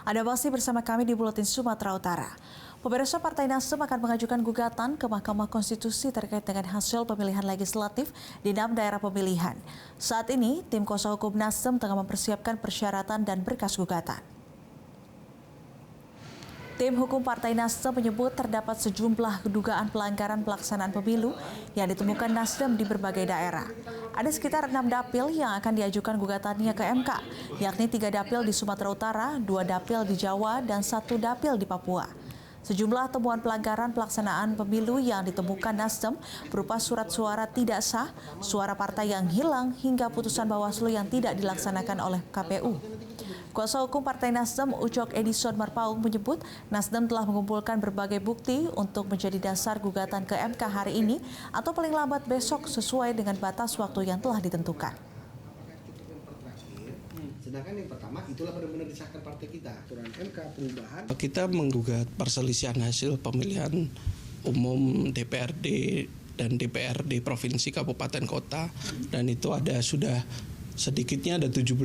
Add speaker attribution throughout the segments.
Speaker 1: Anda masih bersama kami di Buletin Sumatera Utara. Pemirsa, Partai Nasdem akan mengajukan gugatan ke Mahkamah Konstitusi terkait dengan hasil pemilihan legislatif di 6 daerah pemilihan. Saat ini, tim kuasa hukum Nasdem tengah mempersiapkan persyaratan dan berkas gugatan. Tim hukum Partai Nasdem menyebut terdapat sejumlah dugaan pelanggaran pelaksanaan pemilu yang ditemukan Nasdem di berbagai daerah. Ada sekitar 6 dapil yang akan diajukan gugatannya ke MK, yakni 3 dapil di Sumatera Utara, 2 dapil di Jawa, dan 1 dapil di Papua. Sejumlah temuan pelanggaran pelaksanaan pemilu yang ditemukan Nasdem berupa surat suara tidak sah, suara partai yang hilang, hingga putusan Bawaslu yang tidak dilaksanakan oleh KPU. Kuasa hukum Partai Nasdem Ucok Edison Marpaung menyebut Nasdem telah mengumpulkan berbagai bukti untuk menjadi dasar gugatan ke MK hari ini atau paling lambat besok sesuai dengan batas waktu yang telah ditentukan.
Speaker 2: Sedangkan yang pertama itulah benar-benar disahkan partai kita. Aturan MK perubahan.
Speaker 3: Kita menggugat perselisihan hasil pemilihan umum DPRD dan DPRD provinsi kabupaten kota, dan itu sudah sedikitnya ada 17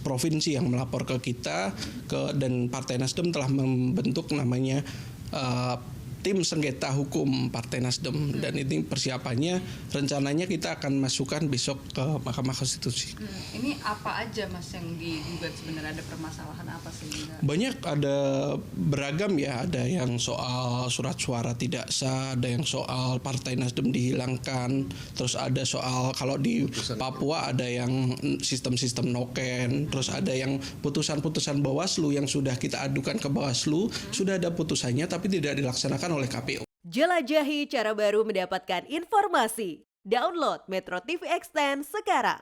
Speaker 3: provinsi yang melapor ke kita dan Partai Nasdem telah membentuk namanya tim sengketa hukum Partai Nasdem, dan ini persiapannya rencananya kita akan masukkan besok ke Mahkamah Konstitusi.
Speaker 4: Ini apa aja Mas yang digugat sebenarnya, ada permasalahan apa sehingga?
Speaker 3: Banyak, ada beragam ya, ada yang soal surat suara tidak sah, ada yang soal Partai Nasdem dihilangkan, terus ada soal kalau di Papua ada yang sistem-sistem noken, terus ada yang putusan-putusan Bawaslu yang sudah kita adukan ke Bawaslu, sudah ada putusannya tapi tidak dilaksanakan oleh KPU.
Speaker 5: Jelajahi cara baru mendapatkan informasi. Download Metro TV Extend sekarang.